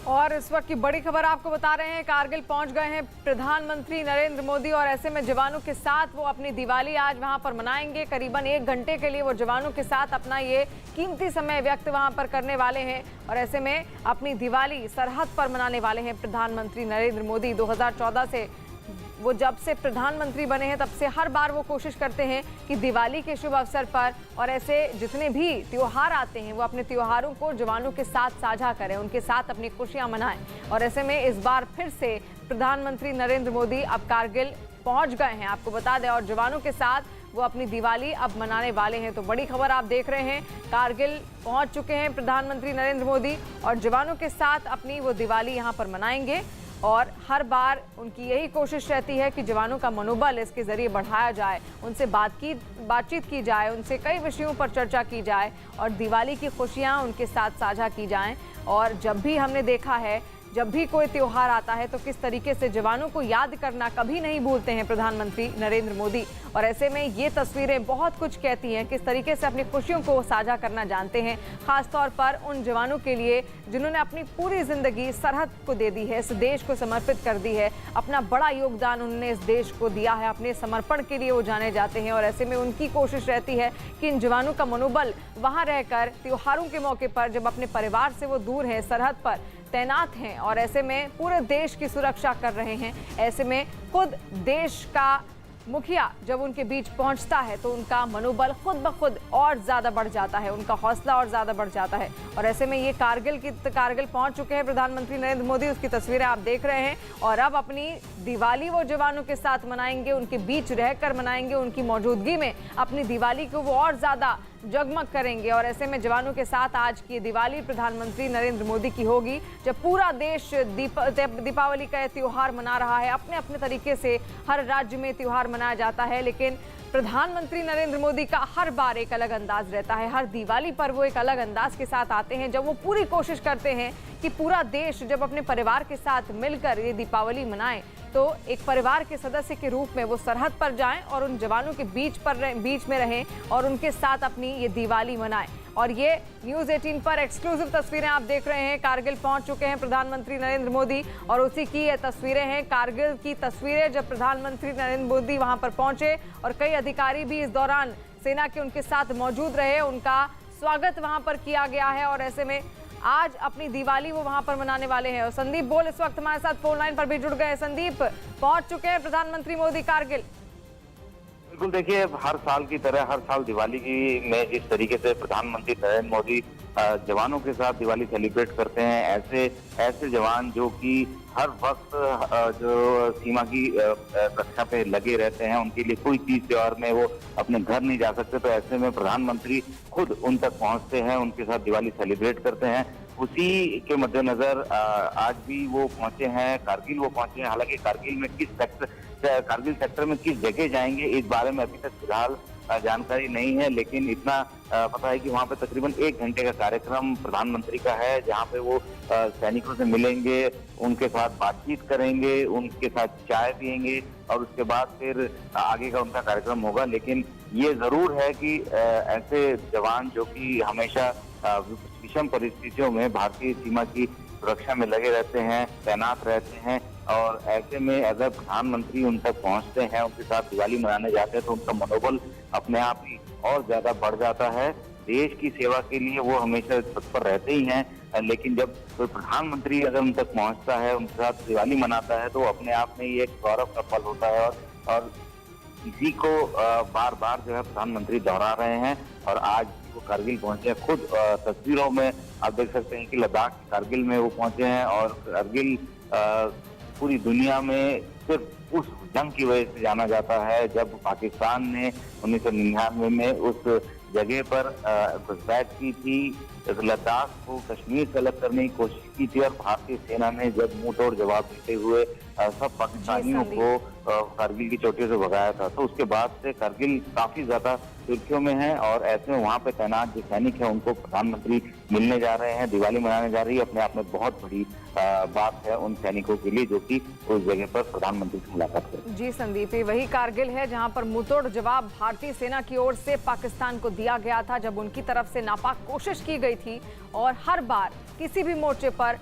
और इस वक्त की बड़ी खबर आपको बता रहे हैं, कारगिल पहुंच गए हैं प्रधानमंत्री नरेंद्र मोदी और ऐसे में जवानों के साथ वो अपनी दिवाली आज वहां पर मनाएंगे। करीबन 1 घंटे के लिए वो जवानों के साथ अपना ये कीमती समय व्यक्त वहां पर करने वाले हैं और ऐसे में अपनी दिवाली सरहद पर मनाने वाले हैं प्रधानमंत्री नरेंद्र मोदी। 2014 से वो जब से प्रधानमंत्री बने हैं तब से हर बार वो कोशिश करते हैं कि दिवाली के शुभ अवसर पर और ऐसे जितने भी त्योहार आते हैं वो अपने त्योहारों को जवानों के साथ साझा करें, उनके साथ अपनी खुशियां मनाएं। और ऐसे में इस बार फिर से प्रधानमंत्री नरेंद्र मोदी अब कारगिल पहुंच गए हैं, आपको बता दें, और जवानों के साथ वो अपनी दिवाली अब मनाने वाले हैं। तो बड़ी खबर आप देख रहे हैं, कारगिल पहुंच चुके हैं प्रधानमंत्री नरेंद्र मोदी और जवानों के साथ अपनी वो दिवाली यहाँ पर मनाएंगे। और हर बार उनकी यही कोशिश रहती है कि जवानों का मनोबल इसके जरिए बढ़ाया जाए, उनसे बातचीत की जाए, उनसे कई विषयों पर चर्चा की जाए और दिवाली की खुशियां उनके साथ साझा की जाएं। और जब भी हमने देखा है, जब भी कोई त्योहार आता है तो किस तरीके से जवानों को याद करना कभी नहीं भूलते हैं प्रधानमंत्री नरेंद्र मोदी। और ऐसे में ये तस्वीरें बहुत कुछ कहती हैं, किस तरीके से अपनी खुशियों को साझा करना जानते हैं, खासतौर पर उन जवानों के लिए जिन्होंने अपनी पूरी जिंदगी सरहद को दे दी है, इस देश को समर्पित कर दी है, अपना बड़ा योगदान उन्होंने इस देश को दिया है, अपने समर्पण के लिए वो जाने जाते हैं। और ऐसे में उनकी कोशिश रहती है कि इन जवानों का मनोबल वहाँ रहकर त्योहारों के मौके पर जब अपने परिवार से वो दूर हैं, सरहद पर तैनात हैं और ऐसे में पूरे देश की सुरक्षा कर रहे हैं, ऐसे में खुद देश का मुखिया जब उनके बीच पहुंचता है तो उनका मनोबल खुद ब खुद और ज़्यादा बढ़ जाता है, उनका हौसला और ज़्यादा बढ़ जाता है। और ऐसे में ये कारगिल पहुंच चुके हैं प्रधानमंत्री नरेंद्र मोदी, उसकी तस्वीरें आप देख रहे हैं। और अब अपनी दिवाली वो जवानों के साथ मनाएंगे, उनके बीच रहकर मनाएंगे, उनकी मौजूदगी में अपनी दिवाली को वो और ज़्यादा जगमग करेंगे। और ऐसे में जवानों के साथ आज की दिवाली प्रधानमंत्री नरेंद्र मोदी की होगी, जब पूरा देश दीपावली का त्यौहार मना रहा है। अपने अपने तरीके से हर राज्य में त्यौहार मनाया जाता है, लेकिन प्रधानमंत्री नरेंद्र मोदी का हर बार एक अलग अंदाज रहता है। हर दिवाली पर वो एक अलग अंदाज के साथ आते हैं, जब वो पूरी कोशिश करते हैं कि पूरा देश जब अपने परिवार के साथ मिलकर ये दीपावली मनाए तो एक परिवार के सदस्य के रूप में वो सरहद पर जाएं और उन जवानों के बीच में रहें और उनके साथ अपनी ये दिवाली मनाएं। और ये न्यूज़ 18 पर एक्सक्लूसिव तस्वीरें आप देख रहे हैं, कारगिल पहुंच चुके हैं प्रधानमंत्री नरेंद्र मोदी और उसी की ये तस्वीरें हैं, कारगिल की तस्वीरें जब प्रधानमंत्री नरेंद्र मोदी वहां पर पहुंचे और कई अधिकारी भी इस दौरान सेना के उनके साथ मौजूद रहे, उनका स्वागत वहां पर किया गया है। और ऐसे में आज अपनी दिवाली वो वहां पर मनाने वाले हैं। और संदीप बोल इस वक्त हमारे साथ फोन लाइन पर भी जुड़ गए। संदीप, पहुंच चुके हैं प्रधानमंत्री मोदी कारगिल? बिल्कुल, देखिए, हर साल की तरह हर साल दिवाली की में जिस तरीके से प्रधानमंत्री नरेंद्र मोदी जवानों के साथ दिवाली सेलिब्रेट करते हैं, ऐसे जवान जो कि हर वक्त जो सीमा की रक्षा पे लगे रहते हैं, उनके लिए कोई चीज त्योहार में वो अपने घर नहीं जा सकते, तो ऐसे में प्रधानमंत्री खुद उन तक पहुंचते हैं, उनके साथ दिवाली सेलिब्रेट करते हैं। उसी के मद्देनजर आज भी वो पहुंचे हैं, कारगिल वो पहुंचे हैं। हालांकि कारगिल सेक्टर में किस जगह जाएंगे इस बारे में अभी तक फिलहाल जानकारी नहीं है, लेकिन इतना पता है कि वहां पे तकरीबन 1 घंटे का कार्यक्रम प्रधानमंत्री का है, जहां पे वो सैनिकों से मिलेंगे, उनके साथ बातचीत करेंगे, उनके साथ चाय पियेंगे और उसके बाद फिर आगे का उनका कार्यक्रम होगा। लेकिन ये जरूर है कि ऐसे जवान जो कि हमेशा विषम परिस्थितियों में भारतीय सीमा की सुरक्षा में लगे रहते हैं, तैनात रहते हैं, और ऐसे में अगर प्रधानमंत्री उन तक पहुंचते हैं, उनके साथ दिवाली मनाने जाते हैं, तो उनका मनोबल अपने आप ही और ज्यादा बढ़ जाता है। देश की सेवा के लिए वो हमेशा तत्पर रहते ही हैं, लेकिन जब कोई प्रधानमंत्री अगर उन तक पहुंचता है, उनके साथ दिवाली मनाता है, तो अपने आप में ये एक गौरव का पल होता है। और इसी को बार बार जो है प्रधानमंत्री दोहरा रहे हैं। और आज वो कारगिल पहुंचे हैं, खुद तस्वीरों में आप देख सकते हैं कि लद्दाख कारगिल में वो पहुंचे हैं। और कारगिल पूरी दुनिया में सिर्फ उस जंग की वजह से जाना जाता है जब पाकिस्तान ने 1999 में उस जगह पर घुसपैठ की थी, लद्दाख को कश्मीर से अलग करने की कोशिश की थी, और भारतीय सेना ने जब मुंह तोड़ जवाब देते हुए सब पाकिस्तानियों को कारगिल की चोटियों से भगाया था। तो उसके बाद से कारगिल काफी ज्यादा सुर्खियों में है और ऐसे में वहाँ पे तैनात जो सैनिक है उनको प्रधानमंत्री मिलने जा रहे हैं, दिवाली मनाने जा रही है। अपने आप में बहुत बड़ी बात है उन सैनिकों के लिए जो कि उस जगह पर प्रधानमंत्री से मुलाकात करें। जी संदीप, वही कारगिल है जहां पर मुंहतोड़ जवाब भारतीय सेना की ओर से पाकिस्तान को दिया गया था, जब उनकी तरफ से नापाक कोशिश की गई थी। और हर बार किसी भी मोर्चे पर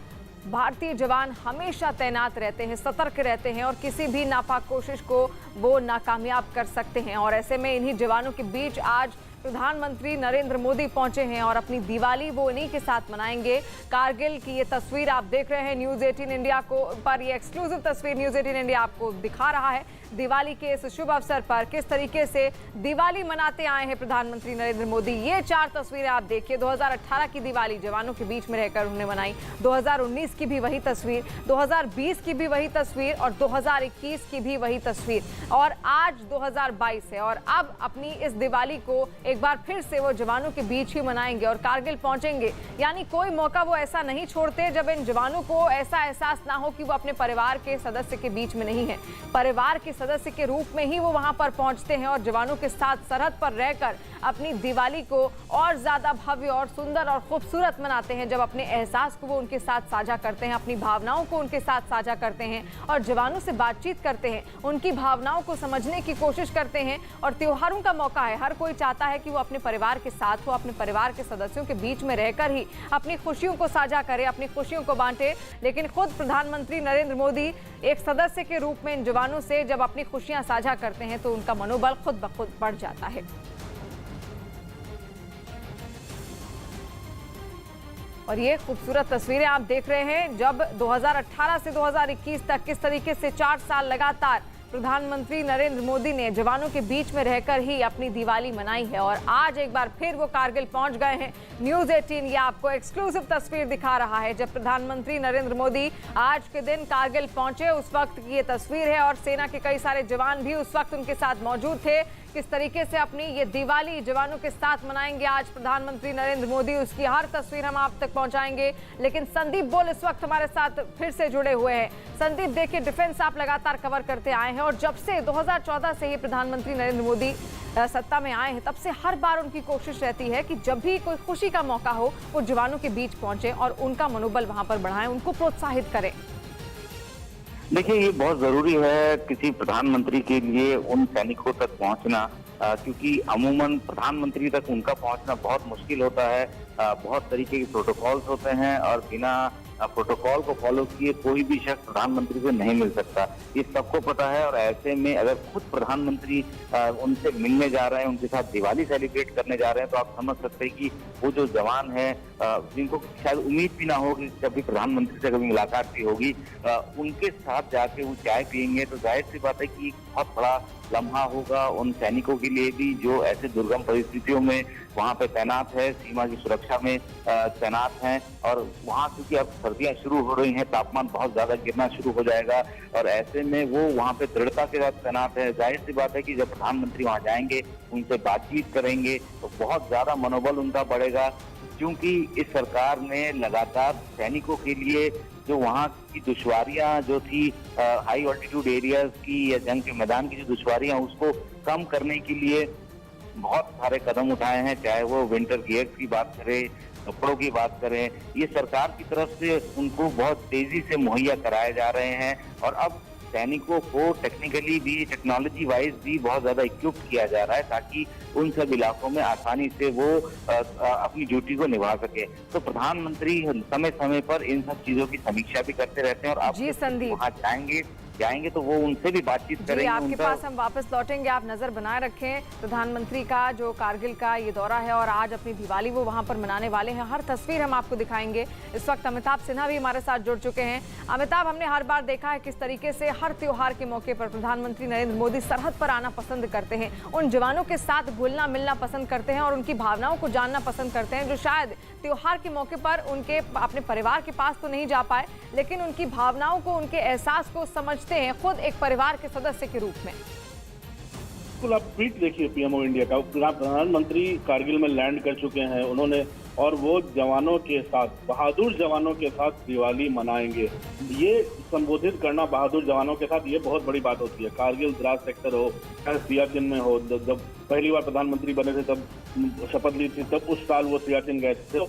भारतीय जवान हमेशा तैनात रहते हैं, सतर्क रहते हैं और किसी भी नापाक कोशिश को वो नाकामयाब कर सकते हैं। और ऐसे में इन्हीं जवानों के बीच आज प्रधानमंत्री नरेंद्र मोदी पहुंचे हैं और अपनी दिवाली वो इन्हीं के साथ मनाएंगे। कारगिल की ये तस्वीर आप देख रहे हैं न्यूज़ 18 इंडिया को पर, ये एक्सक्लूसिव तस्वीर न्यूज़ 18 इंडिया आपको दिखा रहा है। दिवाली के इस शुभ अवसर पर किस तरीके से दिवाली मनाते आए हैं प्रधानमंत्री नरेंद्र मोदी, ये 4 तस्वीरें आप देखिए। 2018 की दिवाली जवानों के बीच में रहकर उन्होंने मनाई, 2019 की भी वही तस्वीर, 2020 की भी वही तस्वीर और 2021 की भी वही तस्वीर और आज 2022 है। और अब अपनी इस दिवाली को एक बार फिर से वो जवानों के बीच ही मनाएंगे और कारगिल पहुंचेंगे। यानी कोई मौका वो ऐसा नहीं छोड़ते जब इन जवानों को ऐसा एहसास ना हो कि वो अपने परिवार के सदस्य के बीच में नहीं है। परिवार के सदस्य के रूप में ही वो वहां पर पहुंचते हैं और जवानों के साथ सरहद पर रहकर अपनी दिवाली को और ज्यादा भव्य और सुंदर और खूबसूरत मनाते हैं। जब अपने एहसास को वो उनके साथ साझा करते हैं, अपनी भावनाओं को उनके साथ साझा करते हैं और जवानों से बातचीत करते हैं, उनकी भावनाओं को समझने की कोशिश करते हैं। और त्योहारों का मौका है, हर कोई चाहता है कि वो अपने परिवार के साथ हो, अपने परिवार के सदस्यों के बीच में रहकर ही अपनी खुशियों को साझा करे, अपनी खुशियों को बांटे। लेकिन खुद प्रधानमंत्री नरेंद्र मोदी एक सदस्य के रूप में इन जवानों से जब अपनी खुशियां साझा करते हैं तो उनका मनोबल खुद ब खुद बढ़ जाता है। और ये खूबसूरत तस्वीरें आप देख रहे हैं जब 2018 से 2021 तक किस तरीके से 4 साल लगातार प्रधानमंत्री नरेंद्र मोदी ने जवानों के बीच में रहकर ही अपनी दिवाली मनाई है। और आज एक बार फिर वो कारगिल पहुंच गए हैं। न्यूज़ 18 ये आपको एक्सक्लूसिव तस्वीर दिखा रहा है जब प्रधानमंत्री नरेंद्र मोदी आज के दिन कारगिल पहुंचे, उस वक्त की ये तस्वीर है। और सेना के कई सारे जवान भी उस वक्त उनके साथ मौजूद थे। किस तरीके से अपनी ये दिवाली जवानों के साथ मनाएंगे आज प्रधानमंत्री नरेंद्र मोदी, उसकी हर तस्वीर हम आप तक पहुंचाएंगे। लेकिन संदीप बोल इस वक्त हमारे साथ फिर से जुड़े हुए हैं। संदीप, देखिए डिफेंस आप लगातार कवर करते आए हैं और जब से 2014 से ही प्रधानमंत्री नरेंद्र मोदी सत्ता में आए हैं तब से हर बार उनकी कोशिश रहती है कि जब भी कोई खुशी का मौका हो वो जवानों के बीच पहुंचे और उनका मनोबल वहां पर बढ़ाएं, उनको प्रोत्साहित करें। देखिए, ये बहुत जरूरी है किसी प्रधानमंत्री के लिए उन सैनिकों तक पहुंचना, क्योंकि अमूमन प्रधानमंत्री तक उनका पहुंचना बहुत मुश्किल होता है। बहुत तरीके के प्रोटोकॉल्स होते हैं और बिना प्रोटोकॉल को फॉलो किए कोई भी शख्स प्रधानमंत्री से नहीं मिल सकता, ये सबको पता है। और ऐसे में अगर खुद प्रधानमंत्री उनसे मिलने जा रहे हैं, उनके साथ दिवाली सेलिब्रेट करने जा रहे हैं, तो आप समझ सकते हैं कि वो जो जवान है जिनको शायद उम्मीद भी ना हो कि जब भी प्रधानमंत्री से कभी मुलाकात भी होगी, उनके साथ जाके वो चाय पियेंगे, तो जाहिर सी बात है कि एक बहुत बड़ा लम्हा होगा उन सैनिकों के लिए भी जो ऐसे दुर्गम परिस्थितियों में वहां पे तैनात है, सीमा की सुरक्षा में तैनात हैं। और वहां क्योंकि अब सर्दियां शुरू हो रही हैं, तापमान बहुत ज्यादा गिरना शुरू हो जाएगा और ऐसे में वो वहां पे दृढ़ता के साथ तैनात है। जाहिर सी बात है कि जब प्रधानमंत्री वहां जाएंगे, उनसे बातचीत करेंगे, तो बहुत ज्यादा मनोबल उनका बढ़ेगा। क्योंकि इस सरकार ने लगातार सैनिकों के लिए जो वहाँ की दुश्वारियां जो थी, हाई ऑल्टीट्यूड एरियाज की या जंग के मैदान की जो दुश्वारियां, उसको कम करने के लिए बहुत सारे कदम उठाए हैं। चाहे वो विंटर गियर्स की बात करें, कपड़ों की बात करें, ये सरकार की तरफ से उनको बहुत तेजी से मुहैया कराए जा रहे हैं। और अब सैनिकों को टेक्निकली भी, टेक्नोलॉजी वाइज भी बहुत ज्यादा इक्विप्ड किया जा रहा है ताकि उन सब इलाकों में आसानी से वो अपनी ड्यूटी को निभा सके। तो प्रधानमंत्री समय समय पर इन सब चीजों की समीक्षा भी करते रहते हैं और आप वहाँ जाएंगे तो वो उनसे भी बातचीत करेंगे। आपके पास हम वापस लौटेंगे, आप नजर बनाए रखें। प्रधानमंत्री का जो कारगिल का ये दौरा है और आज अपनी दिवाली वो वहां पर मनाने वाले हैं, हर तस्वीर हम आपको दिखाएंगे। इस वक्त अमिताभ सिन्हा भी हमारे साथ जुड़ चुके हैं। अमिताभ, हमने हर बार देखा है किस तरीके से हर त्योहार के मौके पर प्रधानमंत्री नरेंद्र मोदी सरहद पर आना पसंद करते हैं, उन जवानों के साथ घुलना मिलना पसंद करते हैं और उनकी भावनाओं को जानना पसंद करते हैं, जो शायद त्योहार के मौके पर उनके अपने परिवार के पास तो नहीं जा पाए, लेकिन उनकी भावनाओं को, उनके एहसास को समझते हैं खुद एक परिवार के सदस्य के रूप में। बिल्कुल, आप ट्वीट देखिए पीएमओ इंडिया का, प्रधानमंत्री कारगिल में लैंड कर चुके हैं उन्होंने, और वो जवानों के साथ, बहादुर जवानों के साथ दिवाली मनाएंगे। ये संबोधित करना बहादुर जवानों के साथ, ये बहुत बड़ी बात होती है। कारगिल द्रास सेक्टर हो, सियाचिन में हो, जब पहली बार प्रधानमंत्री बने थे तब शपथ ली थी, तब उस साल वो सियाचिन गए थे।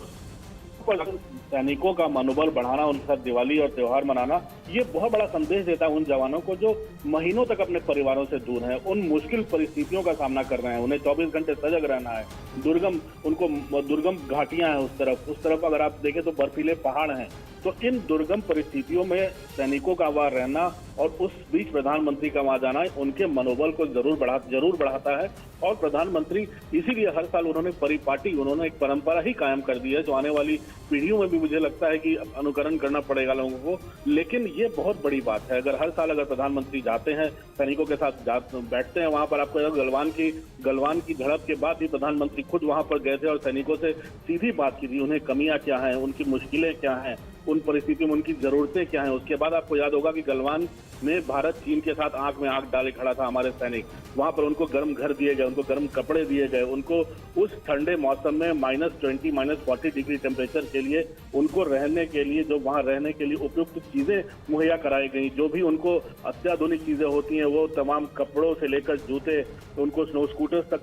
पर सैनिकों का मनोबल बढ़ाना, उनके साथ दिवाली और त्योहार मनाना, ये बहुत बड़ा संदेश देता है उन जवानों को जो महीनों तक अपने परिवारों से दूर हैं, उन मुश्किल परिस्थितियों का सामना कर रहे हैं। उन्हें 24 घंटे सजग रहना है। दुर्गम घाटियां हैं उस तरफ अगर आप देखें तो बर्फीले पहाड़ हैं। तो इन दुर्गम परिस्थितियों में सैनिकों का वहां रहना और उस बीच प्रधानमंत्री का वहां जाना उनके मनोबल को जरूर बढ़ाता है। और प्रधानमंत्री इसीलिए हर साल उन्होंने एक परंपरा ही कायम कर दी है, जो आने वाली पीढ़ियों में भी मुझे लगता है कि अनुकरण करना पड़ेगा लोगों को। लेकिन ये बहुत बड़ी बात है, हर साल अगर प्रधानमंत्री जाते हैं, सैनिकों के साथ बैठते हैं वहां पर। आपको गलवान की झड़प के बाद भी प्रधानमंत्री खुद वहां पर गए थे और सैनिकों से सीधी बात की थी, उन्हें कमियां क्या हैं, उनकी मुश्किलें क्या हैं, उन परिस्थितियों में उनकी जरूरतें क्या हैं। उसके बाद आपको याद होगा कि गलवान में भारत चीन के साथ आंख में आंख डाले खड़ा था हमारे सैनिक। वहां पर उनको गर्म घर दिए गए, उनको गर्म कपड़े दिए गए, उनको उस ठंडे मौसम में -20 -40 डिग्री टेम्परेचर के लिए उनको रहने के लिए, जो वहां रहने के लिए उपयुक्त चीजें मुहैया कराई गई। जो भी उनको अत्याधुनिक चीजें होती हैं, वो तमाम कपड़ों से लेकर जूते, उनको स्नो स्कूटर तक,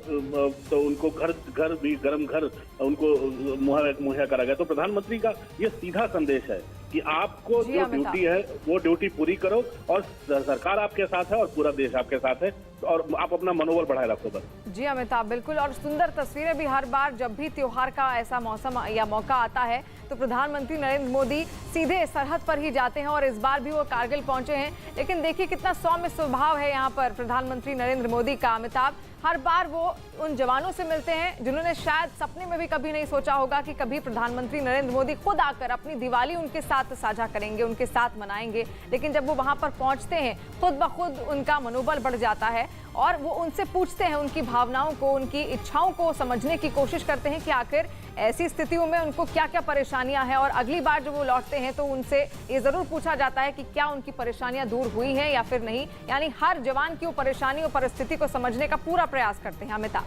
तो उनको घर भी गर्म घर उनको मुहैया करा गया। तो प्रधानमंत्री का ये सीधा संदेश है कि आपको जो ड्यूटी है वो ड्यूटी पूरी करो, और सरकार आपके साथ है और पूरा देश आपके साथ है, और आप अपना मनोबल बढ़ाए रखो बस। जी अमिताभ, बिल्कुल। और सुंदर तस्वीरें भी हर बार जब भी त्योहार का ऐसा मौसम या मौका आता है तो प्रधानमंत्री नरेंद्र मोदी सीधे सरहद पर ही जाते हैं, और इस बार भी वो कारगिल पहुंचे हैं। लेकिन देखिए कितना सौम्य स्वभाव है यहाँ पर प्रधानमंत्री नरेंद्र मोदी का। अमिताभ, हर बार वो उन जवानों से मिलते हैं जिन्होंने शायद सपने में भी कभी नहीं सोचा होगा कि कभी प्रधानमंत्री नरेंद्र मोदी खुद आकर अपनी दिवाली उनके साथ साझा करेंगे, उनके साथ मनाएंगे। लेकिन जब वो वहां पर पहुंचते हैं, खुद ब खुद उनका मनोबल बढ़ जाता है, और वो उनसे पूछते हैं, उनकी भावनाओं को, उनकी इच्छाओं को समझने की कोशिश करते हैं कि आखिर ऐसी स्थितियों में उनको क्या क्या परेशानियां हैं। और अगली बार जब वो लौटते हैं तो उनसे ये जरूर पूछा जाता है कि क्या उनकी परेशानियां दूर हुई हैं या फिर नहीं। यानी हर जवान की वो परेशानी और परिस्थिति को समझने का पूरा प्रयास करते हैं। अमिताभ,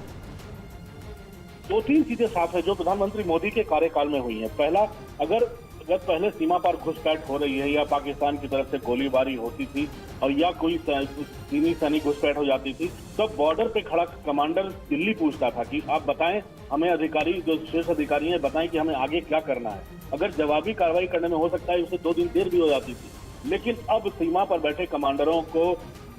2-3 चीजें साफ है जो प्रधानमंत्री मोदी के कार्यकाल में हुई है। पहला, अगर पहले सीमा पर घुसपैठ हो रही है या पाकिस्तान की तरफ से गोलीबारी होती थी और या कोई चीनी सैनिक घुसपैठ हो जाती थी, तो बॉर्डर पे खड़ा कमांडर दिल्ली पूछता था कि आप बताएं, हमें अधिकारी, जो शीर्ष अधिकारी हैं, बताएं कि हमें आगे क्या करना है। अगर जवाबी कार्रवाई करने में हो सकता है उससे 2 दिन देर भी हो जाती थी। लेकिन अब सीमा पर बैठे कमांडरों को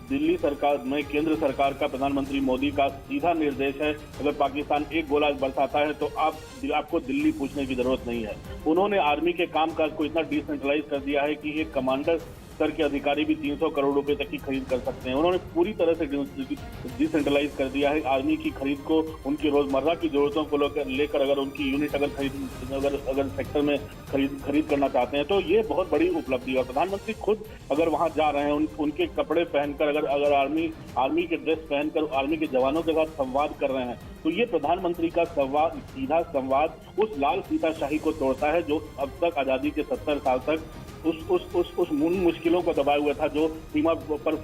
दिल्ली सरकार में केंद्र सरकार का, प्रधानमंत्री मोदी का सीधा निर्देश है, अगर पाकिस्तान एक गोला बरसाता है तो आपको दिल्ली पूछने की जरूरत नहीं है। उन्होंने आर्मी के कामकाज को इतना डिसेंट्रलाइज कर दिया है कि एक कमांडर स्तर के अधिकारी भी 300 करोड़ रुपए तक की खरीद कर सकते हैं। उन्होंने पूरी तरह से डिसेंट्रलाइज कर दिया है आर्मी की खरीद को। उनकी रोजमर्रा की जरूरतों को लेकर अगर उनकी यूनिट अगर सेक्टर में खरीद करना चाहते हैं तो ये बहुत बड़ी उपलब्धि है। प्रधानमंत्री खुद अगर वहां जा रहे हैं, उनके कपड़े पहनकर, अगर आर्मी के ड्रेस पहनकर आर्मी के जवानों के साथ संवाद कर रहे हैं, तो ये प्रधानमंत्री का सीधा संवाद उस लाल फीताशाही को तोड़ता है जो अब तक आजादी के 70 साल तक उस मुश्किलों को दबाए हुए था, जो सीमा पर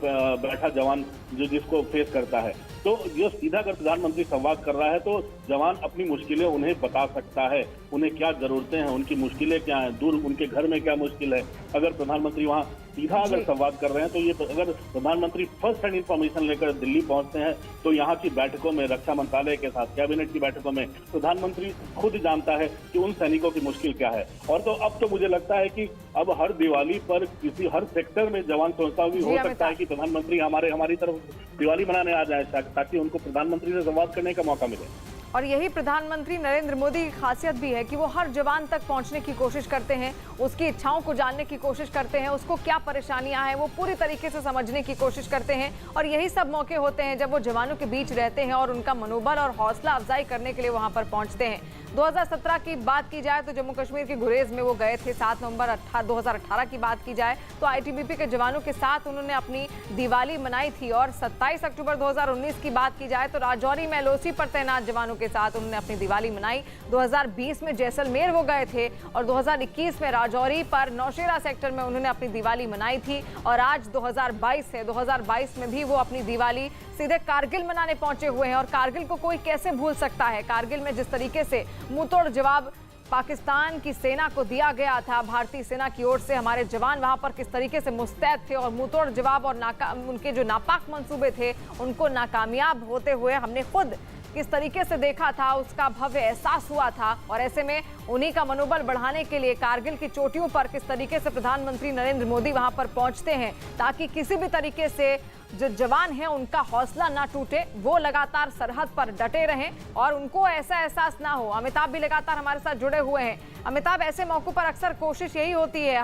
बैठा जवान जिसको फेस करता है। तो जो सीधा अगर प्रधानमंत्री संवाद कर रहा है तो जवान अपनी मुश्किलें उन्हें बता सकता है, उन्हें क्या जरूरतें हैं, उनकी मुश्किलें क्या हैं, दूर उनके घर में क्या मुश्किल है। अगर प्रधानमंत्री वहां सीधा अगर संवाद कर रहे हैं तो ये, अगर प्रधानमंत्री फर्स्ट हैंड इंफॉर्मेशन लेकर दिल्ली पहुंचते हैं तो यहाँ की बैठकों में, रक्षा मंत्रालय के साथ कैबिनेट की बैठकों में प्रधानमंत्री खुद जानता है कि उन सैनिकों की मुश्किल क्या है। और तो अब तो मुझे लगता है कि अब हर दिवाली पर हर सेक्टर में जवान सोचता भी हो सकता है कि प्रधानमंत्री हमारी तरफ दिवाली मनाने आ जाए, ताकि उनको प्रधानमंत्री से संवाद करने का मौका मिले। और यही प्रधानमंत्री नरेंद्र मोदी की खासियत भी है कि वो हर जवान तक पहुंचने की कोशिश करते हैं, उसकी इच्छाओं को जानने की कोशिश करते हैं, उसको क्या परेशानियां हैं वो पूरी तरीके से समझने की कोशिश करते हैं। और यही सब मौके होते हैं जब वो जवानों के बीच रहते हैं और उनका मनोबल और हौसला अफजाई करने के लिए वहां पर पहुंचते हैं। 2017 की बात की जाए तो जम्मू कश्मीर के गुरेज में वो गए थे। 7 नवंबर 2018 की बात की जाए तो आईटीबीपी के जवानों के साथ उन्होंने अपनी दिवाली मनाई थी। और 27 अक्टूबर 2019 की बात की जाए तो राजौरी में एलओसी पर तैनात जवानों के साथ उन्होंने अपनी दिवाली मनाई। 2020 में जैसलमेर वो गए थे और 2021 में राजौरी पर नौशेरा सेक्टर में उन्होंने अपनी दिवाली मनाई थी। और आज 2022 है, 2022 में भी वो अपनी दिवाली सीधे कारगिल मनाने पहुंचे हुए हैं। और कारगिल को कोई कैसे भूल सकता है। कारगिल में जिस तरीके से मुंहतोड़ जवाब पाकिस्तान की सेना को दिया गया था, भारतीय सेना की ओर से हमारे जवान वहां पर किस तरीके से मुस्तैद थे और मुंहतोड़ जवाब और उनके जो नापाक मंसूबे थे उनको नाकामयाब होते हुए हमने खुद किस तरीके से देखा था, उसका भव्य एहसास हुआ था। और ऐसे में उन्हीं का मनोबल बढ़ाने के लिए कारगिल की चोटियों पर किस तरीके से प्रधानमंत्री नरेंद्र मोदी वहां पर पहुंचते हैं, ताकि किसी भी तरीके से जो जवान हैं उनका हौसला ना टूटे, वो लगातार सरहद पर डटे रहें और उनको ऐसा एहसास ना हो। अमिताभ भी लगातार हमारे साथ जुड़े हुए हैं। अमिताभ, ऐसे मौकों पर अक्सर कोशिश यही होती है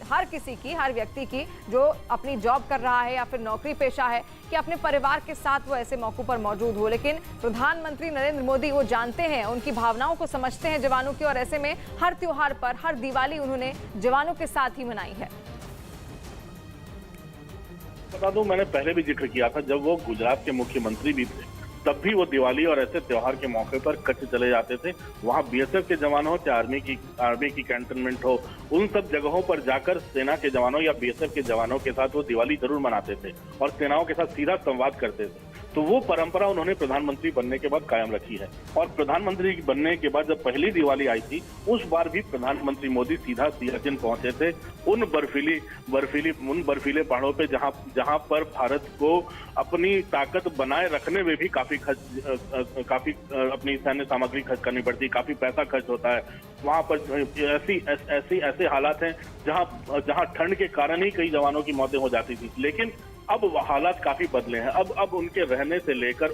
हर किसी की, हर व्यक्ति की जो अपनी जॉब कर रहा है या फिर नौकरी पेशा है, कि अपने परिवार के साथ वो ऐसे मौकों पर मौजूद हो। लेकिन प्रधानमंत्री नरेंद्र मोदी वो जानते हैं, उनकी भावनाओं को समझते हैं जवानों की, और ऐसे में हर त्योहार पर, हर दिवाली उन्होंने जवानों के साथ ही मनाई है। बता दूं, मैंने पहले भी जिक्र किया था, जब वो गुजरात के मुख्यमंत्री भी थे तब भी वो दिवाली और ऐसे त्योहार के मौके पर कच्छ चले जाते थे। वहाँ बीएसएफ के जवान हो चाहे आर्मी की कैंटोनमेंट हो, उन सब जगहों पर जाकर सेना के जवानों या बीएसएफ के जवानों के साथ वो दिवाली जरूर मनाते थे और सेनाओं के साथ सीधा संवाद करते थे। तो वो परंपरा उन्होंने प्रधानमंत्री बनने के बाद कायम रखी है। और प्रधानमंत्री बनने के बाद जब पहली दिवाली आई थी, उस बार भी प्रधानमंत्री मोदी सीधा सियाचिन पहुंचे थे, उन बर्फीले पहाड़ों पे जहां पर भारत को अपनी ताकत बनाए रखने में भी काफी अपनी सैन्य सामग्री खर्च करनी पड़ती, काफी पैसा खर्च होता है। वहां पर ऐसे हालात हैं जहां ठंड के कारण ही कई जवानों की मौतें हो जाती थी। लेकिन अब हालात काफी बदले हैं। अब उनके रहने से लेकर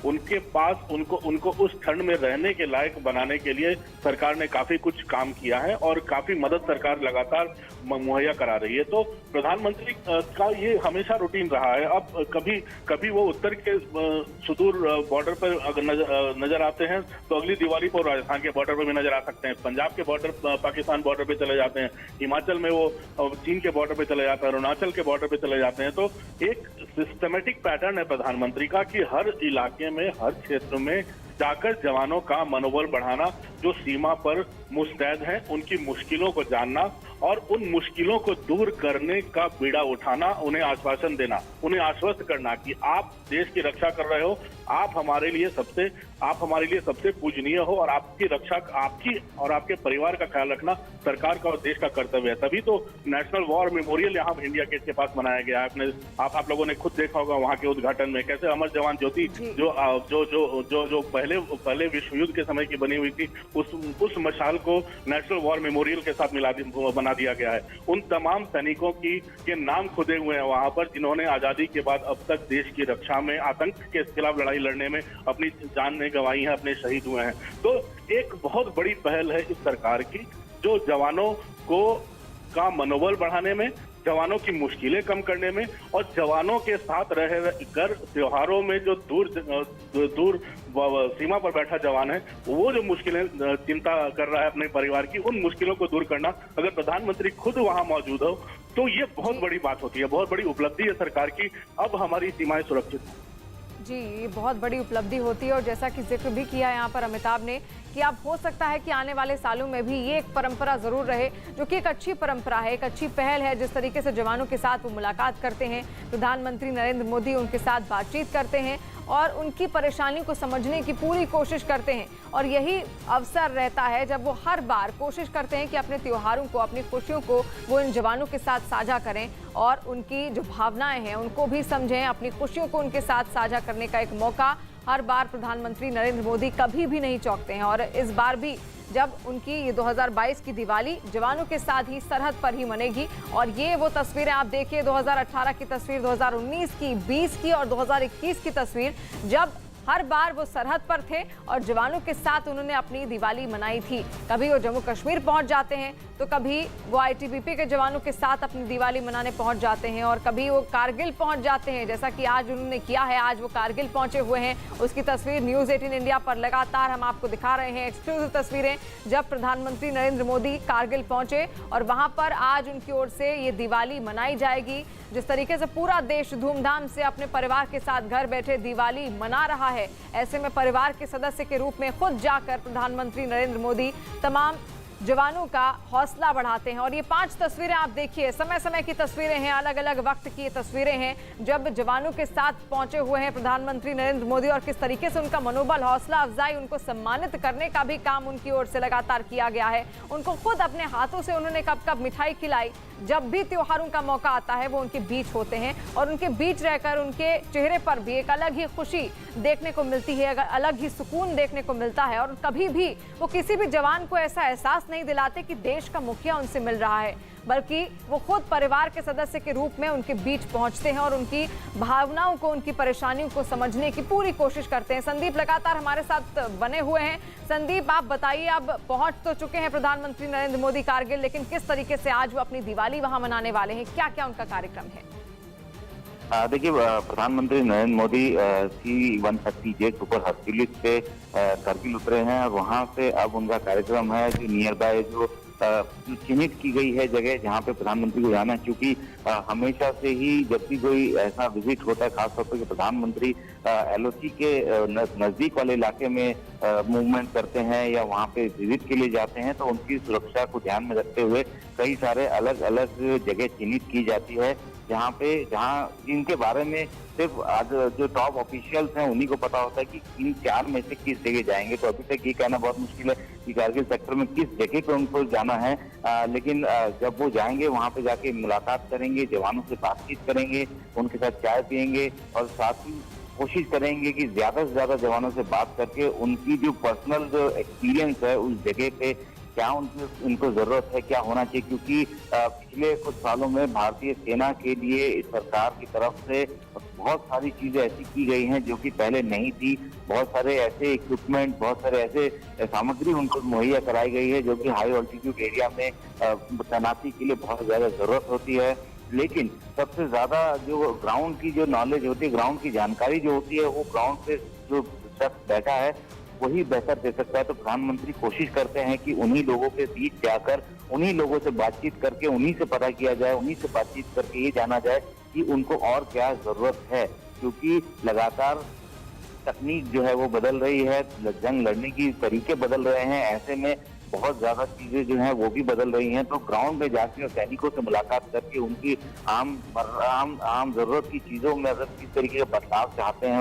उनके पास उनको उस ठंड में रहने के लायक बनाने के लिए सरकार ने काफी कुछ काम किया है और काफी मदद सरकार लगातार मुहैया करा रही है। तो प्रधानमंत्री का ये हमेशा रूटीन रहा है। अब कभी वो उत्तर के सुदूर बॉर्डर पर अगर नजर आते हैं तो अगली दिवाली पर राजस्थान के बॉर्डर पर भी नजर आ सकते हैं, पंजाब के बॉर्डर, पाकिस्तान बॉर्डर पे चले जाते हैं, हिमाचल में वो चीन के बॉर्डर पे चले जाते हैं, अरुणाचल के बॉर्डर पे चले जाते हैं। तो एक सिस्टमेटिक पैटर्न है प्रधानमंत्री का कि हर इलाके में, हर क्षेत्र में जाकर जवानों का मनोबल बढ़ाना, जो सीमा पर मुस्तैद हैं उनकी मुश्किलों को जानना और उन मुश्किलों को दूर करने का बीड़ा उठाना, उन्हें आश्वासन देना, उन्हें आश्वस्त करना कि आप देश की रक्षा कर रहे हो, आप हमारे लिए सबसे पूजनीय हो और आपकी रक्षा, आपकी और आपके परिवार का ख्याल रखना सरकार का और देश का कर्तव्य है। तभी तो नेशनल वॉर मेमोरियल यहाँ इंडिया गेट के पास बनाया गया है। आप लोगों ने खुद देखा होगा वहाँ के उद्घाटन में कैसे अमर जवान ज्योति जो पहले विश्व युद्ध के समय की बनी हुई थी, उस मशाल को नेशनल वॉर मेमोरियल के साथ बना दिया गया है। उन तमाम सैनिकों के नाम खुदे हुए हैं वहां पर, जिन्होंने आजादी के बाद अब तक देश की रक्षा में, आतंक के खिलाफ लड़ाई लड़ने में अपनी जान गंवाई है, अपने शहीद हुए हैं। तो एक बहुत बड़ी पहल है इस सरकार की, जो जवानों का मनोबल बढ़ाने में, जवानों की मुश्किलें कम करने में और जवानों के साथ रहकर त्योहारों में जो दूर सीमा पर बैठा जवान है, वो जो मुश्किलें चिंता कर रहा है अपने परिवार की, उन मुश्किलों को दूर करना, अगर प्रधानमंत्री खुद वहां मौजूद हो तो ये बहुत बड़ी बात होती है, बहुत बड़ी उपलब्धि है सरकार की। अब हमारी सीमाएं सुरक्षित हैं। जी, ये बहुत बड़ी उपलब्धि होती है। और जैसा कि जिक्र भी किया यहाँ पर अमिताभ ने कि अब हो सकता है कि आने वाले सालों में भी ये एक परंपरा जरूर रहे, जो कि एक अच्छी परंपरा है, एक अच्छी पहल है। जिस तरीके से जवानों के साथ वो मुलाकात करते हैं, प्रधानमंत्री नरेंद्र मोदी उनके साथ बातचीत करते हैं और उनकी परेशानियों को समझने की पूरी कोशिश करते हैं। और यही अवसर रहता है जब वो हर बार कोशिश करते हैं कि अपने त्योहारों को, अपनी खुशियों को वो इन जवानों के साथ साझा करें और उनकी जो भावनाएं हैं उनको भी समझें, अपनी खुशियों को उनके साथ साझा करने का एक मौका हर बार प्रधानमंत्री नरेंद्र मोदी कभी भी नहीं चौकते हैं। और इस बार भी जब उनकी ये 2022 की दिवाली जवानों के साथ ही सरहद पर ही मनेगी। और ये वो तस्वीरें आप देखिए, 2018 की तस्वीर, 2019 की, 20 की और 2021 की तस्वीर, जब हर बार वो सरहद पर थे और जवानों के साथ उन्होंने अपनी दिवाली मनाई थी। कभी वो जम्मू कश्मीर पहुंच जाते हैं तो कभी वो आईटीबीपी के जवानों के साथ अपनी दिवाली मनाने पहुंच जाते हैं और कभी वो कारगिल पहुंच जाते हैं, जैसा कि आज उन्होंने किया है। आज वो कारगिल पहुंचे हुए हैं, उसकी तस्वीर न्यूज़ 18 इंडिया पर लगातार हम आपको दिखा रहे हैं, एक्सक्लूसिव तस्वीरें, जब प्रधानमंत्री नरेंद्र मोदी कारगिल पहुंचे और वहां पर आज उनकी ओर से ये दिवाली मनाई जाएगी। जिस तरीके से पूरा देश धूमधाम से अपने परिवार के साथ घर बैठे दिवाली मना रहा है, ऐसे में परिवार के सदस्य के रूप में खुद जाकर प्रधानमंत्री नरेंद्र मोदी तमाम जवानों का हौसला बढ़ाते हैं। और ये 5 तस्वीरें आप देखिए, समय समय की तस्वीरें हैं, अलग अलग वक्त की तस्वीरें हैं जब जवानों के साथ पहुंचे हुए हैं प्रधानमंत्री नरेंद्र मोदी, और किस तरीके से उनका मनोबल, हौसला अफजाई, उनको सम्मानित करने का भी काम उनकी ओर से लगातार किया गया है। उनको खुद अपने हाथों से उन्होंने कब कब मिठाई खिलाई। जब भी त्योहारों का मौका आता है वो उनके बीच होते हैं और उनके बीच रहकर उनके चेहरे पर भी एक अलग ही खुशी देखने को मिलती है, अलग ही सुकून देखने को मिलता है। और कभी भी वो किसी भी जवान को ऐसा एहसास नहीं दिलाते कि देश का मुखिया उनसे मिल रहा है, बल्कि वो खुद परिवार के सदस्य के रूप में उनके बीच पहुंचते हैं और उनकी भावनाओं को, उनकी परेशानियों को समझने की पूरी कोशिश करते हैं। संदीप लगातार हमारे साथ बने हुए हैं। संदीप, आप बताइए, अब पहुंच तो चुके हैं प्रधानमंत्री नरेंद्र मोदी कारगिल, लेकिन किस तरीके से आज वो अपनी दिवाली वहां मनाने वाले हैं, क्या क्या उनका कार्यक्रम है? देखिए, प्रधानमंत्री Narendra Modi C-130J super Hercules से कारगिल उतरे हैं और वहां से अब उनका कार्यक्रम है जो नियर बाय जो चिन्हित की गई है जगह जहां पे प्रधानमंत्री को जाना है। क्योंकि हमेशा से ही जब भी कोई ऐसा विजिट होता है, खासतौर पर प्रधानमंत्री LOC के नजदीक वाले इलाके में मूवमेंट करते हैं या वहां पे विजिट के लिए जाते हैं, तो उनकी सुरक्षा को ध्यान में रखते हुए कई सारे अलग अलग जगह चिन्हित की जाती है जहां जिनके बारे में सिर्फ आज जो टॉप ऑफिशियल्स हैं उन्हीं को पता होता है कि इन 4 में से किस जगह जाएंगे। तो अभी तक ये कहना बहुत मुश्किल है कि कारगिल सेक्टर में किस जगह पे उनको जाना है, लेकिन जब वो जाएंगे वहां पे जाके मुलाकात करेंगे, जवानों से बातचीत करेंगे, उनके साथ चाय पियेंगे और साथ ही कोशिश करेंगे कि ज्यादा से ज्यादा जवानों से बात करके उनकी जो पर्सनल जो एक्सपीरियंस है उस जगह पे क्या उनको जरूरत है, क्या होना चाहिए। क्योंकि पिछले कुछ सालों में भारतीय सेना के लिए इस सरकार की तरफ से बहुत सारी चीजें ऐसी की गई हैं जो कि पहले नहीं थी। बहुत सारे ऐसे इक्विपमेंट, बहुत सारे ऐसे सामग्री उनको मुहैया कराई गई है जो कि हाई ऑल्टीट्यूड एरिया में तैनाती के लिए बहुत ज्यादा जरूरत होती है। लेकिन सबसे ज्यादा जो ग्राउंड की जो नॉलेज होती है, ग्राउंड की जानकारी जो होती है, वो ग्राउंड पे जो शख्स बैठा है वही बेहतर दे सकता है। तो प्रधानमंत्री कोशिश करते हैं कि उन्हीं लोगों के बीच जाकर उन्हीं लोगों से बातचीत करके उन्हीं से पता किया जाए, उन्हीं से बातचीत करके ये जाना जाए कि उनको और क्या जरूरत है। क्योंकि लगातार तकनीक जो है वो बदल रही है, जंग लड़ने की तरीके बदल रहे हैं, ऐसे में बहुत ज्यादा चीजें जो हैं वो भी बदल रही हैं। तो ग्राउंड में जाके और सैनिकों से मुलाकात करके उनकी आम जरूरत की चीजों में अगर किस तरीके का बदलाव चाहते हैं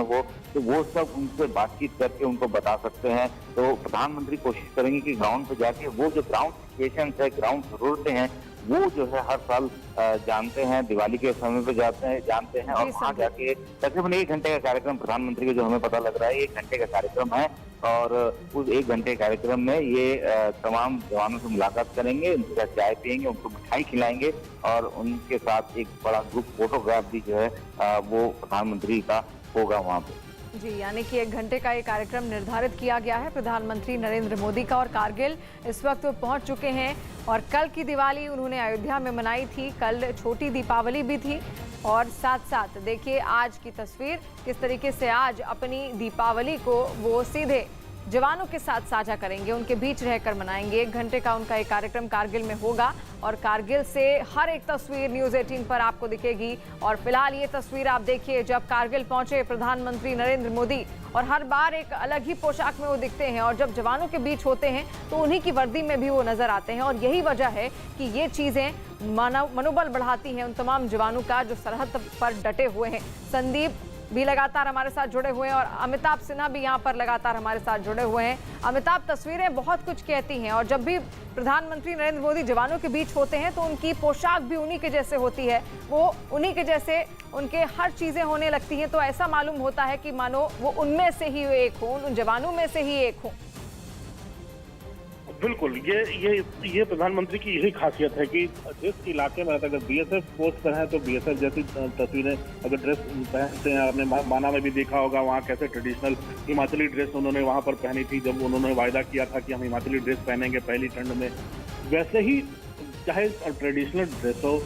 वो सब उनसे बातचीत करके उनको बता सकते हैं। तो प्रधानमंत्री कोशिश करेंगे कि ग्राउंड पे जाके वो जो ग्राउंड सिचुएशन है, ग्राउंड जरूरतें हैं, वो जो है हर साल जानते हैं, दिवाली के समय पे जानते हैं और वहाँ जाके तकरीबन 1 घंटे का कार्यक्रम प्रधानमंत्री का जो हमें पता लग रहा है 1 घंटे का कार्यक्रम है। और उस 1 घंटे कार्यक्रम में ये तमाम जवानों से मुलाकात करेंगे, उनके साथ चाय पियेंगे, उनको मिठाई खिलाएंगे और उनके साथ एक बड़ा ग्रुप फोटोग्राफ भी जो है वो प्रधानमंत्री का होगा वहाँ पे। जी, यानी कि 1 घंटे का ये कार्यक्रम निर्धारित किया गया है प्रधानमंत्री नरेंद्र मोदी का। और कारगिल इस वक्त वो पहुंच चुके हैं और कल की दिवाली उन्होंने अयोध्या में मनाई थी, कल छोटी दीपावली भी थी। और साथ साथ देखिए आज की तस्वीर, किस तरीके से आज अपनी दीपावली को वो सीधे जवानों के साथ साझा करेंगे, उनके बीच रहकर मनाएंगे। 1 घंटे का उनका ये कार्यक्रम कारगिल में होगा और कारगिल से हर एक तस्वीर न्यूज़ 18 पर आपको दिखेगी। और फिलहाल ये तस्वीर आप देखिए जब कारगिल पहुंचे प्रधानमंत्री नरेंद्र मोदी, और हर बार एक अलग ही पोशाक में वो दिखते हैं और जब जवानों के बीच होते हैं तो उन्हीं की वर्दी में भी वो नजर आते हैं। और यही वजह है कि ये चीजें मनोबल बढ़ाती हैं उन तमाम जवानों का जो सरहद पर डटे हुए हैं। संदीप भी लगातार हमारे साथ जुड़े हुए हैं और अमिताभ सिन्हा भी यहाँ पर लगातार हमारे साथ जुड़े हुए हैं। अमिताभ, तस्वीरें बहुत कुछ कहती हैं और जब भी प्रधानमंत्री नरेंद्र मोदी जवानों के बीच होते हैं तो उनकी पोशाक भी उन्हीं के जैसे होती है, वो उन्हीं के जैसे उनके हर चीजें होने लगती हैं। तो ऐसा मालूम होता है कि मानो वो उनमें से ही एक हो, उन जवानों में से ही एक हो। बिल्कुल, ये प्रधानमंत्री की यही खासियत है कि जिस इलाके में अगर BSF फोर्स पर है तो BSF जैसी तस्वीरें अगर ड्रेस पहनते हैं, आपने माना में भी देखा होगा वहाँ कैसे ट्रेडिशनल हिमाचली ड्रेस उन्होंने वहाँ पर पहनी थी जब उन्होंने वायदा किया था कि हम हिमाचली ड्रेस पहनेंगे पहली ठंड में। वैसे ही चाहे ट्रेडिशनल ड्रेस हो,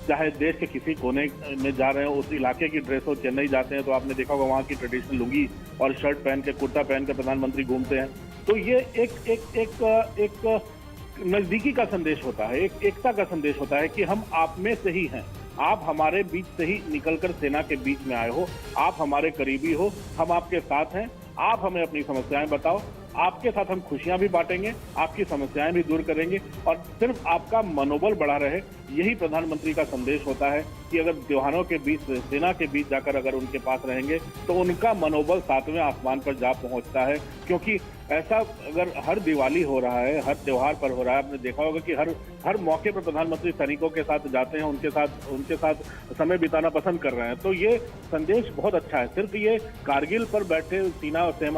चाहे देश के किसी कोने में जा रहे हो, उस इलाके की ड्रेस हो, चेन्नई जाते हैं तो आपने देखा होगा वहाँ की ट्रेडिशनल लुंगी और शर्ट पहन के, कुर्ता पहन के प्रधानमंत्री घूमते हैं। तो ये एक नजदीकी का संदेश होता है, एक एकता का संदेश होता है कि हम आप में से ही हैं, आप हमारे बीच से ही निकलकर सेना के बीच में आए हो, आप हमारे करीबी हो, हम आपके साथ हैं, आप हमें अपनी समस्याएं बताओ, आपके साथ हम खुशियां भी बांटेंगे, आपकी समस्याएं भी दूर करेंगे और सिर्फ आपका मनोबल बढ़ा रहे, यही प्रधानमंत्री का संदेश होता है कि अगर त्योहारों के बीच, सेना के बीच जाकर अगर उनके पास रहेंगे तो उनका मनोबल 7वें आसमान पर जा पहुंचता है। क्योंकि ऐसा अगर हर दिवाली हो रहा है, हर त्योहार पर हो रहा है, आपने देखा होगा कि हर मौके पर प्रधानमंत्री सैनिकों के साथ जाते हैं, उनके साथ समय बिताना पसंद कर रहे हैं। तो ये संदेश बहुत अच्छा है। सिर्फ ये कारगिल पर बैठे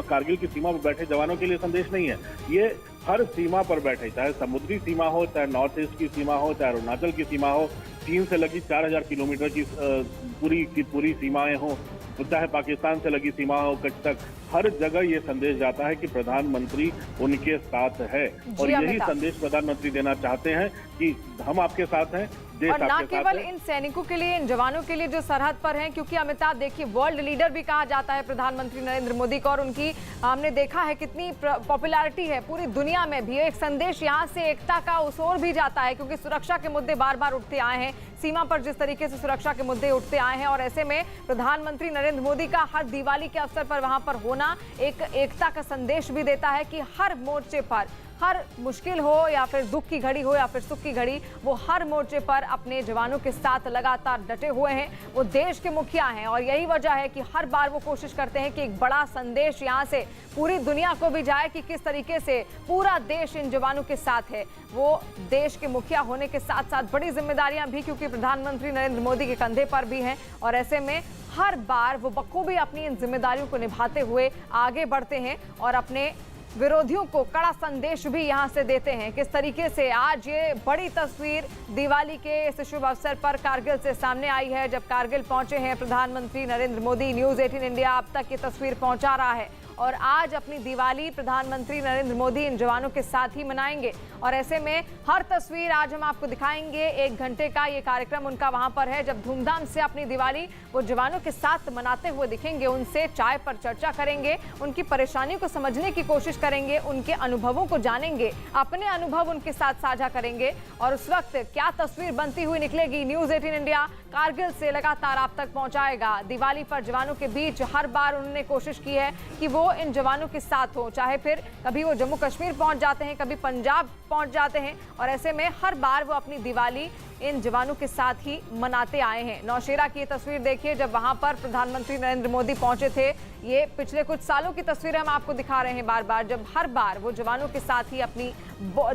कारगिल की सीमा पर बैठे जवानों के लिए संदेश नहीं है, ये हर सीमा पर बैठे, चाहे समुद्री सीमा हो, चाहे नॉर्थ ईस्ट की सीमा हो, चाहे अरुणाचल की सीमा हो, चीन से लगी 4000 किलोमीटर की पूरी सीमाएं हो, चाहे पाकिस्तान से लगी सीमा हो कच्छ तक, हर जगह ये संदेश जाता है कि प्रधानमंत्री उनके साथ है। और यही संदेश प्रधानमंत्री देना चाहते हैं कि हम आपके साथ हैं, और ना केवल इन सैनिकों के लिए, इन जवानों के लिए जो सरहद पर हैं, क्योंकि अमिताभ देखिए वर्ल्ड लीडर भी कहा जाता है प्रधानमंत्री नरेंद्र मोदी को, और उनकी हमने देखा है कितनी पॉपुलैरिटी है पूरी दुनिया में भी। एक संदेश यहाँ से एकता का उस ओर भी जाता है, क्योंकि सुरक्षा के मुद्दे बार बार उठते आए हैं, सीमा पर जिस तरीके से सुरक्षा के मुद्दे उठते आए हैं, और ऐसे में प्रधानमंत्री नरेंद्र मोदी का हर दिवाली के अवसर पर वहां पर होना एक एकता का संदेश भी देता है कि हर मोर्चे पर, हर मुश्किल हो या फिर दुख की घड़ी हो या फिर सुख की घड़ी, वो हर मोर्चे पर अपने जवानों के साथ लगातार डटे हुए हैं। वो देश के मुखिया हैं और यही वजह है कि हर बार वो कोशिश करते हैं कि एक बड़ा संदेश यहाँ से पूरी दुनिया को भी जाए कि किस तरीके से पूरा देश इन जवानों के साथ है। वो देश के मुखिया होने के साथ साथ बड़ी जिम्मेदारियां भी, क्योंकि प्रधानमंत्री नरेंद्र मोदी के कंधे पर भी हैं, और ऐसे में हर बार वो बखूबी अपनी इन जिम्मेदारियों को निभाते हुए आगे बढ़ते हैं और अपने विरोधियों को कड़ा संदेश भी यहां से देते हैं। किस तरीके से आज ये बड़ी तस्वीर दिवाली के इस शुभ अवसर पर कारगिल से सामने आई है, जब कारगिल पहुंचे हैं प्रधानमंत्री नरेंद्र मोदी। न्यूज़ 18 इंडिया अब तक ये तस्वीर पहुंचा रहा है और आज अपनी दिवाली प्रधानमंत्री नरेंद्र मोदी इन जवानों के साथ ही मनाएंगे। और ऐसे में हर तस्वीर आज हम आपको दिखाएंगे। 1 घंटे का ये कार्यक्रम उनका वहां पर है, जब धूमधाम से अपनी दिवाली वो जवानों के साथ मनाते हुए दिखेंगे। उनसे चाय पर चर्चा करेंगे, उनकी परेशानियों को समझने की कोशिश करेंगे, उनके अनुभवों को जानेंगे, अपने अनुभव उनके साथ साझा करेंगे और उस वक्त क्या तस्वीर बनती हुई निकलेगी, न्यूज़ 18 इंडिया कारगिल से लगातार आप तक पहुंचाएगा। दिवाली पर जवानों के बीच हर बार उन्होंने कोशिश की है कि वो इन जवानों के साथ हो, चाहे फिर कभी वो जम्मू कश्मीर पहुंच जाते हैं, कभी पंजाब पहुंच जाते हैं, और ऐसे में हर बार वो अपनी दिवाली इन जवानों के साथ ही मनाते आए हैं। नौशेरा की तस्वीर देखिए, जब वहां पर प्रधानमंत्री नरेंद्र मोदी पहुंचे थे। ये पिछले कुछ सालों की तस्वीरें हम आपको दिखा रहे हैं बार बार, जब हर बार वो जवानों के साथ ही अपनी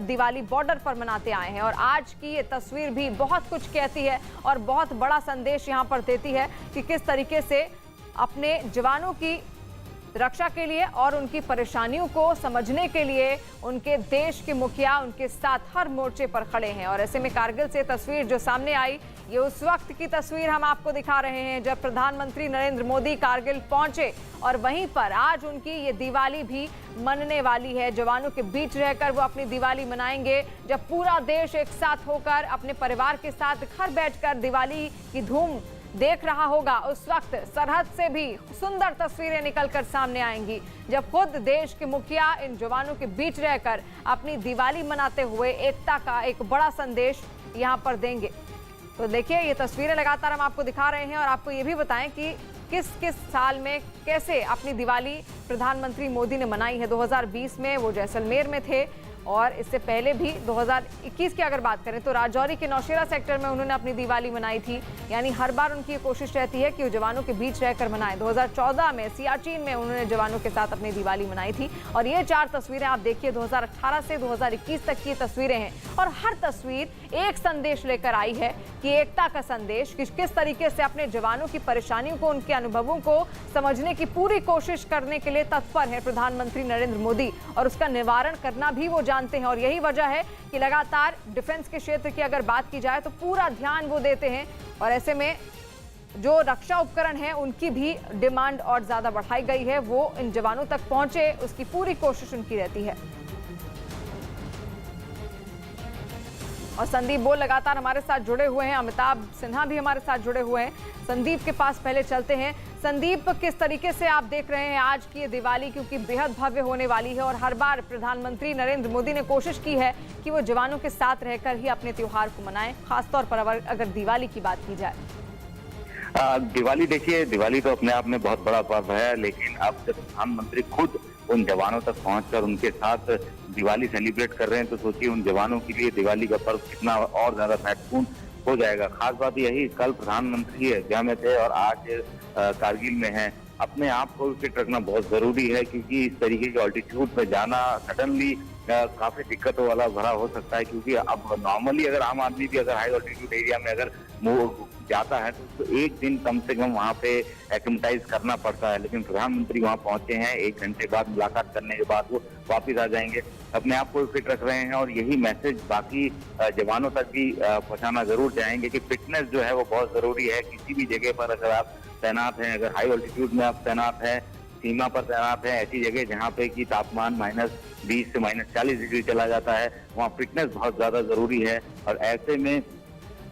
दिवाली बॉर्डर पर मनाते आए हैं। और आज की ये तस्वीर भी बहुत कुछ कहती है और बहुत बड़ा संदेश यहाँ पर देती है कि किस तरीके से अपने जवानों की रक्षा के लिए और उनकी परेशानियों को समझने के लिए उनके देश के मुखिया उनके साथ हर मोर्चे पर खड़े हैं। और ऐसे में कारगिल से तस्वीर जो सामने आई, ये उस वक्त की तस्वीर हम आपको दिखा रहे हैं जब प्रधानमंत्री नरेंद्र मोदी कारगिल पहुंचे, और वहीं पर आज उनकी ये दिवाली भी मनने वाली है। जवानों के बीच रहकर वो अपनी दिवाली मनाएंगे, जब पूरा देश एक साथ होकर अपने परिवार के साथ घर बैठकर दिवाली की धूम देख रहा होगा। उस वक्त सरहद से भी सुंदर तस्वीरें निकलकर सामने आएंगी, जब खुद देश के मुखिया इन जवानों के बीच रहकर अपनी दिवाली मनाते हुए एकता का एक बड़ा संदेश यहां पर देंगे। तो देखिए, ये तस्वीरें लगातार हम आपको दिखा रहे हैं और आपको ये भी बताएं कि किस किस साल में कैसे अपनी दिवाली प्रधानमंत्री मोदी ने मनाई है। 2020 में वो जैसलमेर में थे, और इससे पहले भी 2021 की अगर बात करें तो राजौरी के नौशेरा सेक्टर में उन्होंने अपनी दिवाली मनाई थी। यानी हर बार उनकी ये कोशिश रहती है कि वो जवानों के बीच रहकर मनाएं। 2014 में सियाचिन में उन्होंने जवानों के साथ अपनी दिवाली मनाई थी। और ये 4 तस्वीरें आप देखिए, 2018 से 2021 तक की तस्वीरें हैं, और हर तस्वीर एक संदेश लेकर आई है कि एकता का संदेश, किस तरीके से अपने जवानों की परेशानियों को, उनके अनुभवों को समझने की पूरी कोशिश करने के लिए तत्पर है प्रधानमंत्री नरेंद्र मोदी, और उसका निवारण करना भी वो जानते हैं। और यही वजह है कि लगातार डिफेंस के क्षेत्र की अगर बात की जाए तो पूरा ध्यान वो देते हैं, और ऐसे में जो रक्षा उपकरण है उनकी भी डिमांड और ज्यादा बढ़ाई गई है। वो इन जवानों तक पहुंचे, उसकी पूरी कोशिश उनकी रहती है। और संदीप बोल लगातार हमारे साथ जुड़े हुए हैं, अमिताभ सिन्हा भी हमारे साथ जुड़े हुए हैं। संदीप के पास पहले चलते हैं। संदीप, किस तरीके से आप देख रहे हैं आज की ये दिवाली, क्योंकि बेहद भव्य होने वाली है और हर बार प्रधानमंत्री नरेंद्र मोदी ने कोशिश की है कि वो जवानों के साथ रहकर ही अपने त्योहार को मनाएं, खासतौर पर अगर दिवाली की बात की जाए। दिवाली देखिए, दिवाली तो अपने आप में बहुत बड़ा पर्व है, लेकिन अब जब प्रधानमंत्री खुद उन जवानों तक पहुंचकर उनके साथ दिवाली सेलिब्रेट कर रहे हैं, तो सोचिए उन जवानों के लिए दिवाली का पर्व कितना और ज्यादा महत्वपूर्ण हो जाएगा। खास बात यही, कल प्रधानमंत्री अयोध्या में थे और आज कारगिल में हैं। अपने आप को फिट रखना बहुत जरूरी है, क्योंकि इस तरीके के ऑल्टीट्यूड पे जाना सडनली काफी दिक्कतों वाला भरा हो सकता है। क्योंकि अब नॉर्मली अगर आम आदमी भी अगर हाई ऑल्टीट्यूड एरिया में अगर जाता है तो एक दिन कम से कम वहाँ पे एक्लिमेटाइज करना पड़ता है, लेकिन प्रधानमंत्री वहाँ पहुंचे हैं। 1 घंटे बाद मुलाकात करने के बाद वो वापिस आ जाएंगे। अपने आप को फिट रख रहे हैं और यही मैसेज बाकी जवानों तक भी पहुंचाना जरूर चाहेंगे कि फिटनेस जो है वो बहुत जरूरी है। किसी भी जगह पर अगर आप तैनात हैं, अगर हाई ऑल्टीट्यूड में आप तैनात हैं, सीमा पर तैनात है, ऐसी जगह जहाँ पे कि तापमान -20 से -40 डिग्री चला जाता है, वहाँ फिटनेस बहुत ज्यादा जरूरी है। और ऐसे में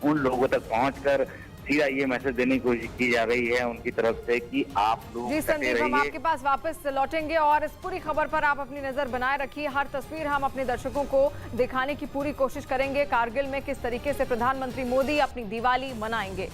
उन लोगों तक पहुंचकर सीधा ये मैसेज देने की कोशिश की जा रही है उनकी तरफ से कि आप लोग जी संदीप, हम आपके पास वापस लौटेंगे और इस पूरी खबर पर आप अपनी नजर बनाए रखिए। हर तस्वीर हम अपने दर्शकों को दिखाने की पूरी कोशिश करेंगे। कारगिल में किस तरीके से प्रधानमंत्री मोदी अपनी दिवाली मनाएंगे।